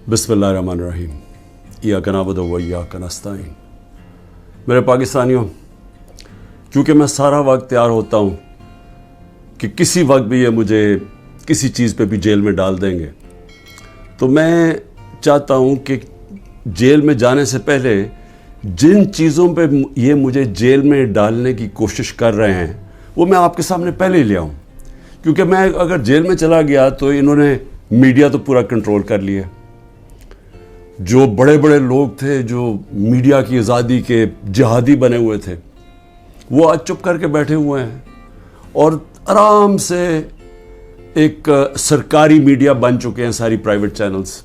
बिस्मिल्लाहिर्रहमानिर्रहीम। इय्याका नअबुदु व इय्याका नस्तईन। मेरे पाकिस्तानियों, क्योंकि मैं सारा वक्त तैयार होता हूँ कि किसी वक्त भी ये मुझे किसी चीज़ पे भी जेल में डाल देंगे, तो मैं चाहता हूँ कि जेल में जाने से पहले जिन चीज़ों पे ये मुझे जेल में डालने की कोशिश कर रहे हैं वो मैं आपके सामने पहले ही ले आऊँ। क्योंकि मैं अगर जेल में चला गया तो इन्होंने मीडिया तो पूरा कंट्रोल कर लिया। जो बड़े बड़े लोग थे जो मीडिया की आज़ादी के जिहादी बने हुए थे, वो आज चुप करके बैठे हुए हैं और आराम से एक सरकारी मीडिया बन चुके हैं सारी प्राइवेट चैनल्स।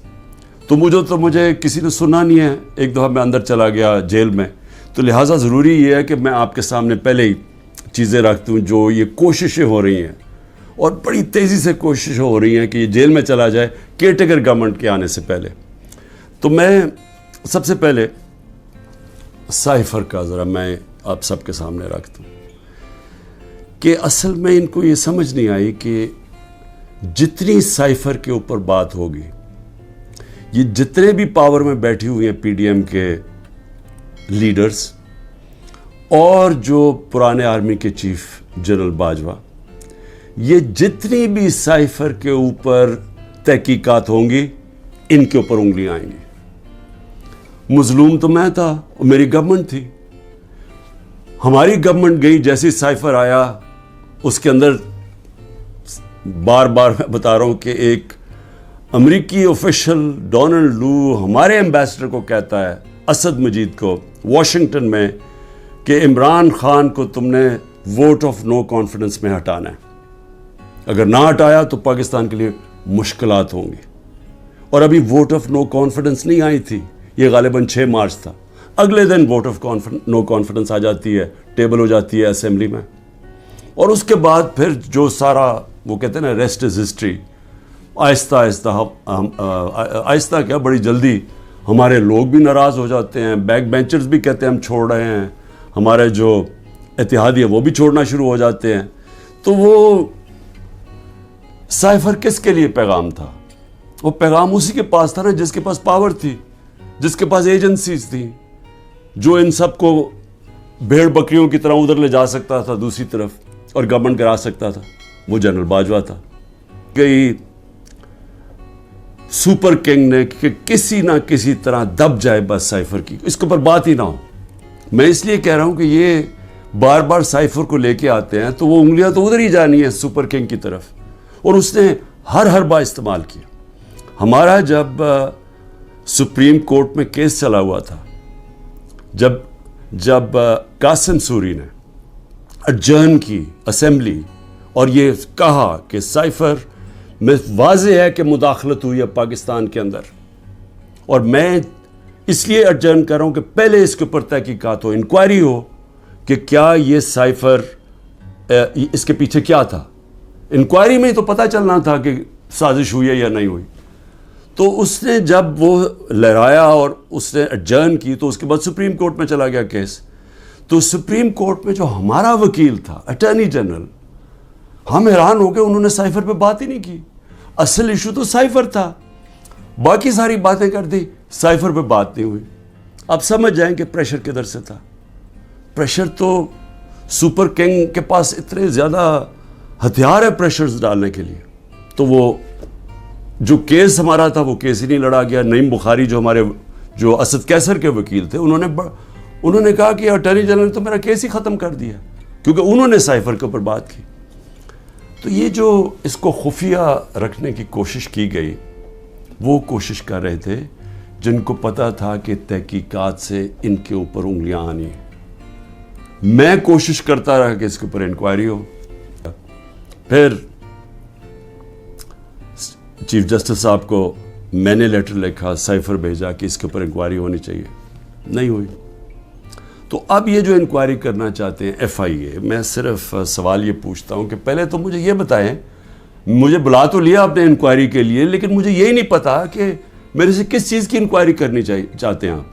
तो मुझे किसी ने सुना नहीं है। एक दफ़ा मैं अंदर चला गया जेल में, तो लिहाजा ज़रूरी ये है कि मैं आपके सामने पहले ही चीज़ें रख दूँ। जो ये कोशिशें हो रही हैं और बड़ी तेज़ी से कोशिश हो रही हैं कि ये जेल में चला जाए केयरटेकर गवर्नमेंट के आने से पहले। तो मैं सबसे पहले साइफ़र का ज़रा मैं आप सबके सामने रख दूँ कि असल में इनको ये समझ नहीं आई कि जितनी साइफ़र के ऊपर बात होगी, ये जितने भी पावर में बैठी हुई हैं पीडीएम के लीडर्स और जो पुराने आर्मी के चीफ जनरल बाजवा, ये जितनी भी साइफ़र के ऊपर तहकीकात होंगी, इनके ऊपर उंगलियां आएंगी। मजलूम तो मैं था और मेरी गवर्नमेंट थी। हमारी गवर्नमेंट गई, जैसे साइफ़र आया उसके अंदर बार बार मैं बता रहा हूं कि एक अमेरिकी ऑफिशियल डोनाल्ड लू हमारे एम्बेसडर को कहता है, असद मजीद को, वाशिंगटन में, कि इमरान खान को तुमने वोट ऑफ नो कॉन्फिडेंस में हटाना है। अगर ना हटाया तो पाकिस्तान के लिए मुश्किलात होंगी। और अभी वोट ऑफ नो कॉन्फिडेंस नहीं आई थी, ये गालिबन 6 मार्च था। अगले दिन वोट ऑफ नो कॉन्फिडेंस आ जाती है, टेबल हो जाती है असेंबली में। और उसके बाद फिर जो सारा वो कहते हैं ना, rest is history. Aahista Aahista क्या, बड़ी जल्दी हमारे लोग भी नाराज़ हो जाते हैं, बैक बेंचर्स भी कहते हैं हम छोड़ रहे हैं, हमारे जो इत्तेहादी है वो भी छोड़ना शुरू हो जाते हैं। तो वो साइफ़र किसके लिए पैगाम था? वो पैगाम उसी के पास था ना जिसके पास पावर थी, जिसके पास एजेंसीज थी, जो इन सब को भेड़ बकरियों की तरह उधर ले जा सकता था दूसरी तरफ और गवर्नमेंट करा सकता था। वो जनरल बाजवा था। कई सुपर किंग ने कि किसी ना किसी तरह दब जाए बस साइफ़र की, इसके ऊपर बात ही ना हो। मैं इसलिए कह रहा हूं कि ये बार बार साइफ़र को लेके आते हैं तो वो उंगलियां तो उधर ही जानी है सुपर किंग की तरफ, और उसने हर हरबा इस्तेमाल किया। हमारा जब सुप्रीम कोर्ट में केस चला हुआ था, जब कासिम सूरी ने अडजर्न की असेंबली और ये कहा कि साइफ़र में वाज़ेह है कि मुदाखलत हुई है पाकिस्तान के अंदर, और मैं इसलिए अडजर्न कर रहा हूँ कि पहले इसके ऊपर तहकीकात हो, इंक्वायरी हो कि क्या ये साइफ़र, इसके पीछे क्या था। इंक्वायरी में तो पता चलना था कि साजिश हुई है या नहीं हुई। तो उसने जब वो लहराया और उसने एडजर्न की, तो उसके बाद सुप्रीम कोर्ट में चला गया केस। तो सुप्रीम कोर्ट में जो हमारा वकील था, अटॉर्नी जनरल, हम हैरान हो गए, उन्होंने साइफ़र पे बात ही नहीं की। असल इशू तो साइफ़र था, बाकी सारी बातें कर दी, साइफ़र पे बात नहीं हुई। आप समझ जाएं कि प्रेशर किधर से था। प्रेशर तो सुपर किंग के पास इतने ज़्यादा हथियार है प्रेशर्स डालने के लिए। तो वो जो केस हमारा था वो केस ही नहीं लड़ा गया। नईम बुखारी जो हमारे जो असद कैसर के वकील थे, उन्होंने कहा कि अटॉर्नी जनरल ने तो मेरा केस ही ख़त्म कर दिया, क्योंकि उन्होंने साइफ़र के ऊपर बात की। तो ये जो इसको खुफिया रखने की कोशिश की गई, वो कोशिश कर रहे थे जिनको पता था कि तहकीकात से इनके ऊपर उंगलियां आनी है। मैं कोशिश करता रहा कि इसके ऊपर इंक्वायरी हो। फिर चीफ जस्टिस साहब को मैंने लेटर लिखा, साइफ़र भेजा कि इसके ऊपर इंक्वायरी होनी चाहिए, नहीं हुई। तो अब ये जो इंक्वायरी करना चाहते हैं FIA, मैं सिर्फ सवाल ये पूछता हूँ कि पहले तो मुझे ये बताएं, मुझे बुला तो लिया आपने इंक्वायरी के लिए, लेकिन मुझे यही नहीं पता कि मेरे से किस चीज़ की इंक्वायरी करनी चाहते हैं आप,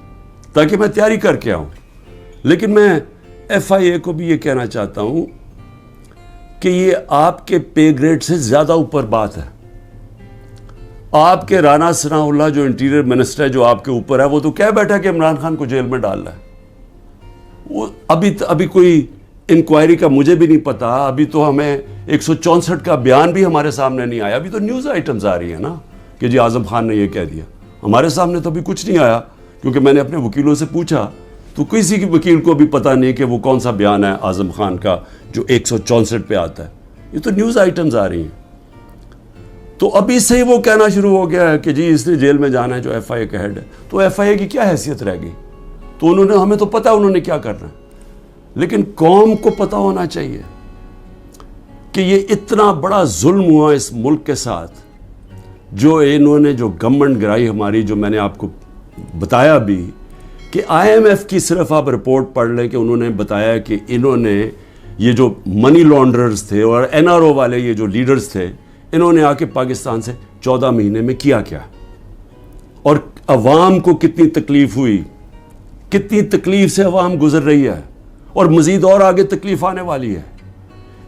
ताकि मैं तैयारी करके आऊँ। लेकिन मैं FIA को भी ये कहना चाहता हूँ कि ये आपके पे ग्रेड से ज़्यादा ऊपर बात है। آپ کے رانا ثناء اللہ جو انٹیریئر منسٹر ہے جو آپ کے اوپر ہے، وہ تو کہہ بیٹھا کہ عمران خان کو جیل میں ڈالنا ہے. وہ ابھی کوئی انکوائری کا مجھے بھی نہیں پتا. ابھی تو ہمیں 164 کا بیان بھی ہمارے سامنے نہیں آیا. ابھی تو نیوز آئٹمز آ رہی ہیں نا کہ جی اعظم خان نے یہ کہہ دیا. ہمارے سامنے تو ابھی کچھ نہیں آیا، کیونکہ میں نے اپنے وکیلوں سے پوچھا تو کسی کی وکیل کو بھی پتہ نہیں کہ وہ کون سا بیان ہے اعظم خان کا جو 164 پہ آتا ہے. یہ تو نیوز آئٹمز آ رہی ہیں. تو ابھی سے ہی وہ کہنا شروع ہو گیا ہے کہ جی اس نے جیل میں جانا ہے جو ایف آئی اے کا ہیڈ ہے. تو ایف آئی اے کی کیا حیثیت رہ گئی؟ تو ہمیں تو پتہ انہوں نے کیا کرنا ہے، لیکن قوم کو پتہ ہونا چاہیے کہ یہ اتنا بڑا ظلم ہوا اس ملک کے ساتھ، جو انہوں نے جو گورنمنٹ گرائی ہماری، جو میں نے آپ کو بتایا بھی کہ آئی ایم ایف کی صرف آپ رپورٹ پڑھ لیں کہ انہوں نے بتایا کہ انہوں نے یہ جو منی لانڈررز تھے اور این آر او والے یہ جو لیڈرز تھے، انہوں نے آ کے پاکستان سے 14 مہینے میں کیا اور عوام کو کتنی تکلیف ہوئی، کتنی تکلیف سے عوام گزر رہی ہے اور مزید اور آگے تکلیف آنے والی ہے.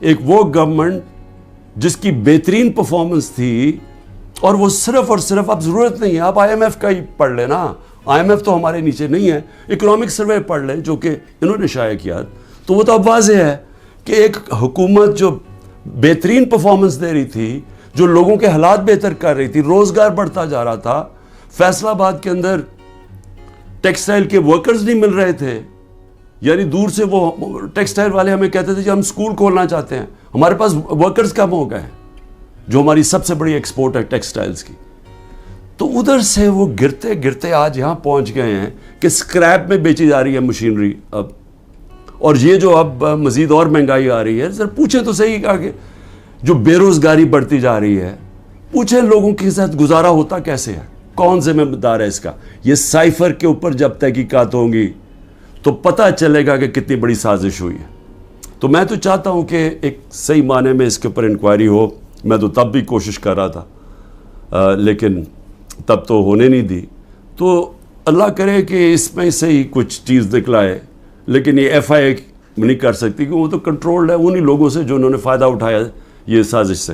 ایک وہ گورنمنٹ جس کی بہترین پرفارمنس تھی، اور وہ صرف اور صرف اب ضرورت نہیں ہے، آپ آئی ایم ایف کا ہی پڑھ لیں نا. آئی ایم ایف تو ہمارے نیچے نہیں ہے. اکنامک سروے پڑھ لیں جو کہ انہوں نے شائع کیا، تو وہ تو اب واضح ہے کہ ایک حکومت جو بہترین پرفارمنس دے رہی تھی، جو لوگوں کے حالات بہتر کر رہی تھی، روزگار بڑھتا جا رہا تھا. فیصل آباد کے اندر ٹیکسٹائل کے ورکرز نہیں مل رہے تھے، یعنی دور سے وہ ٹیکسٹائل والے ہمیں کہتے تھے کہ ہم سکول کھولنا چاہتے ہیں، ہمارے پاس ورکرز کم ہو گئے ہیں، جو ہماری سب سے بڑی ایکسپورٹ ہے ٹیکسٹائلز کی. تو ادھر سے وہ گرتے گرتے آج یہاں پہنچ گئے ہیں کہ سکریپ میں بیچی جا رہی ہے مشینری اب. اور یہ جو اب مزید اور مہنگائی آ رہی ہے، ذرا پوچھیں تو صحیح کہ جو بے روزگاری بڑھتی جا رہی ہے، پوچھیں لوگوں کے ساتھ گزارا ہوتا کیسے ہے، کون ذمہ دار ہے اس کا. یہ سائفر کے اوپر جب تحقیقات ہوں گی تو پتہ چلے گا کہ کتنی بڑی سازش ہوئی ہے. تو میں تو چاہتا ہوں کہ ایک صحیح معنی میں اس کے اوپر انکوائری ہو. میں تو تب بھی کوشش کر رہا تھا، لیکن تب تو ہونے نہیں دی. تو اللہ کرے کہ اس میں سے ہی کچھ چیز نکلائے، لیکن یہ ایف آئی اے نہیں کر سکتی کہ وہ تو کنٹرولڈ ہے انہی لوگوں سے جو انہوں نے فائدہ اٹھایا یہ سازش سے.